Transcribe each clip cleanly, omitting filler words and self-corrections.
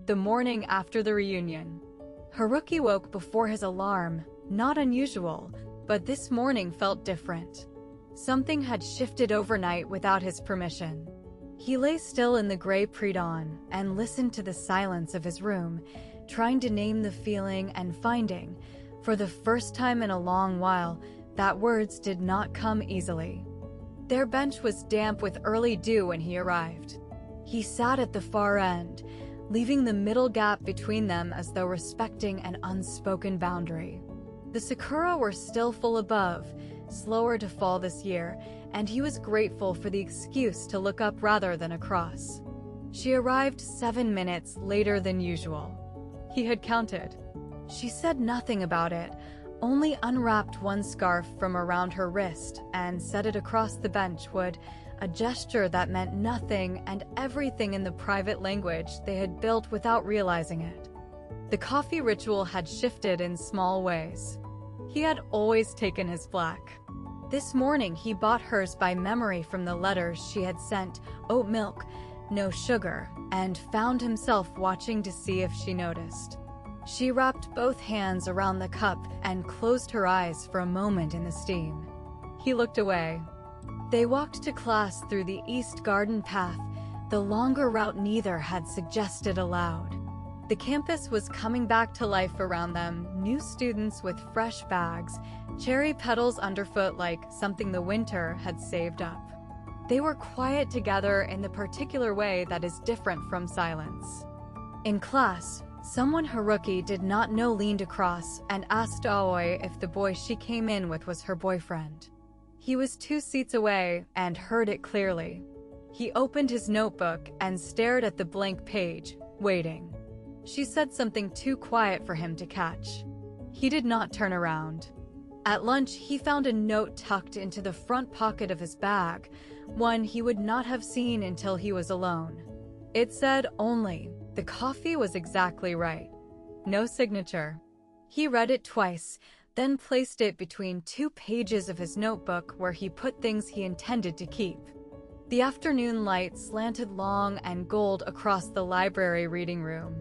The morning after the reunion. Haruki woke before his alarm, not unusual, but this morning felt different. Something had shifted overnight without his permission. He lay still in the gray pre-dawn and listened to the silence of his room, trying to name the feeling and finding, for the first time in a long while, that words did not come easily. Their bench was damp with early dew when he arrived. He sat at the far end, leaving the middle gap between them as though respecting an unspoken boundary. The sakura were still full above, slower to fall this year, and he was grateful for the excuse to look up rather than across. She arrived 7 minutes later than usual. He had counted. She said nothing about it, only unwrapped one scarf from around her wrist and set it across the bench wood, a gesture that meant nothing and everything in the private language they had built without realizing it. The coffee ritual had shifted in small ways. He had always taken his black. This morning he bought hers by memory from the letters she had sent, oat milk, no sugar, and found himself watching to see if she noticed. She wrapped both hands around the cup and closed her eyes for a moment in the steam. He looked away. They walked to class through the East Garden path, the longer route neither had suggested aloud. The campus was coming back to life around them, new students with fresh bags, cherry petals underfoot like something the winter had saved up. They were quiet together in the particular way that is different from silence. In class, someone Haruki did not know leaned across and asked Aoi if the boy she came in with was her boyfriend. He was 2 seats away and heard it clearly. He opened his notebook and stared at the blank page, waiting. She said something too quiet for him to catch. He did not turn around. At lunch, he found a note tucked into the front pocket of his bag, one he would not have seen until he was alone. It said only, the coffee was exactly right. No signature. He read it twice, then placed it between 2 pages of his notebook where he put things he intended to keep. The afternoon light slanted long and gold across the library reading room.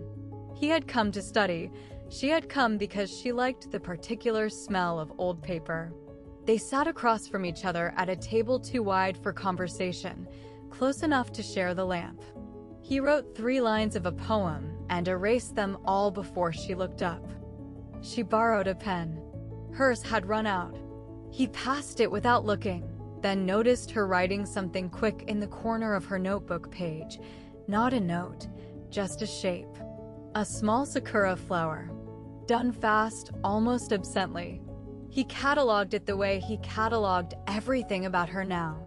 He had come to study. She had come because she liked the particular smell of old paper. They sat across from each other at a table too wide for conversation, close enough to share the lamp. He wrote 3 lines of a poem and erased them all before she looked up. She borrowed a pen. Hers had run out. He passed it without looking, then noticed her writing something quick in the corner of her notebook page. Not a note, just a shape. A small sakura flower. Done fast, almost absently. He cataloged it the way he cataloged everything about her now.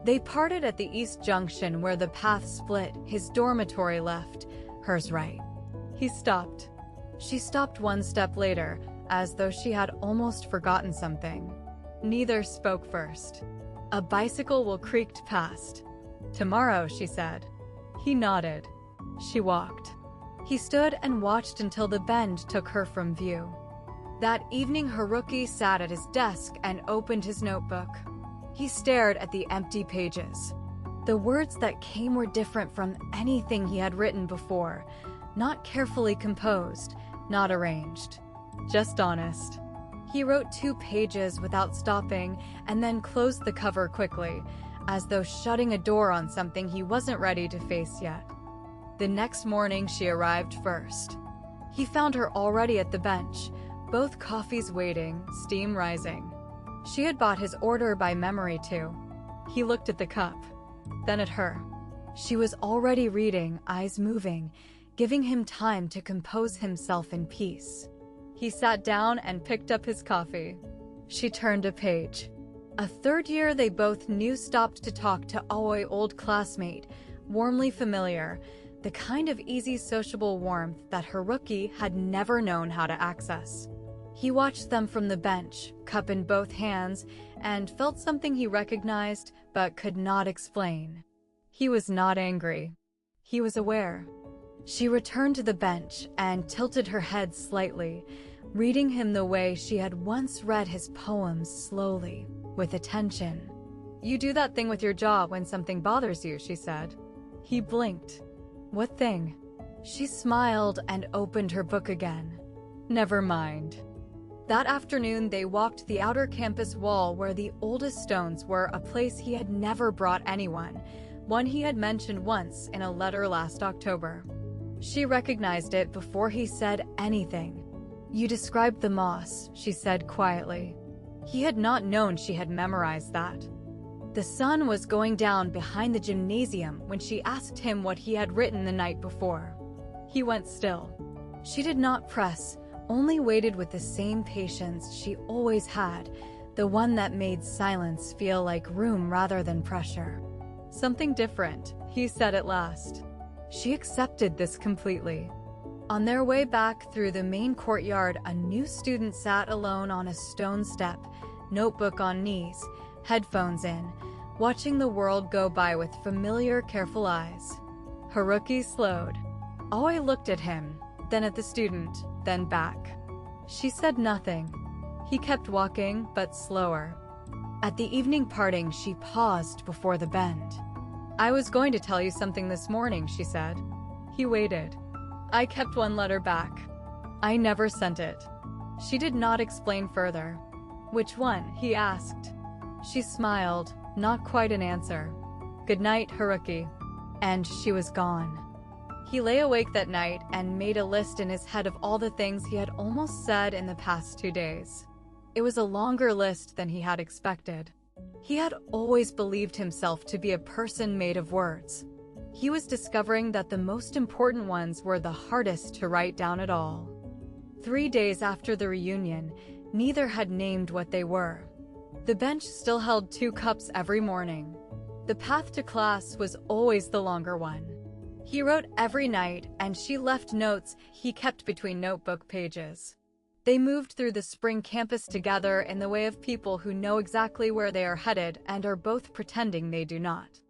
They parted at the East Junction where the path split, his dormitory left, hers right. He stopped. She stopped 1 step later, as though she had almost forgotten something. Neither spoke first. A bicycle creaked past. "Tomorrow," she said. He nodded. She walked. He stood and watched until the bend took her from view. That evening Haruki sat at his desk and opened his notebook. He stared at the empty pages. The words that came were different from anything he had written before, not carefully composed, not arranged, just honest. He wrote 2 pages without stopping and then closed the cover quickly, as though shutting a door on something he wasn't ready to face yet. The next morning she arrived first. He found her already at the bench, both coffees waiting, steam rising. She had bought his order by memory too. He looked at the cup, then at her. She was already reading, eyes moving, giving him time to compose himself in peace. He sat down and picked up his coffee. She turned a page. A 3rd year they both knew stopped to talk to Aoi, old classmate, warmly familiar, the kind of easy sociable warmth that Haruki had never known how to access. He watched them from the bench, cup in both hands, and felt something he recognized but could not explain. He was not angry. He was aware. She returned to the bench and tilted her head slightly, reading him the way she had once read his poems slowly, with attention. "You do that thing with your jaw when something bothers you," she said. He blinked. "What thing?" She smiled and opened her book again. Never mind. That afternoon, they walked the outer campus wall where the oldest stones were, a place he had never brought anyone, one he had mentioned once in a letter last October. She recognized it before he said anything. "You described the moss," she said quietly. He had not known she had memorized that. The sun was going down behind the gymnasium when she asked him what he had written the night before. He went still. She did not press, only waited with the same patience she always had, the one that made silence feel like room rather than pressure. "Something different," he said at last. She accepted this completely. On their way back through the main courtyard, a new student sat alone on a stone step, notebook on knees, headphones in, watching the world go by with familiar, careful eyes. Haruki slowed. Aoi looked at him, then at the student, then back. She said nothing. He kept walking, but slower. At the evening parting, she paused before the bend. "I was going to tell you something this morning," she said. He waited. "I kept one letter back. I never sent it." She did not explain further. "Which one?" he asked. She smiled, not quite an answer. "Good night, Haruki." And she was gone. He lay awake that night and made a list in his head of all the things he had almost said in the past 2 days. It was a longer list than he had expected. He had always believed himself to be a person made of words. He was discovering that the most important ones were the hardest to write down at all. 3 days after the reunion, neither had named what they were. The bench still held 2 cups every morning. The path to class was always the longer one. He wrote every night, and she left notes he kept between notebook pages. They moved through the spring campus together in the way of people who know exactly where they are headed and are both pretending they do not.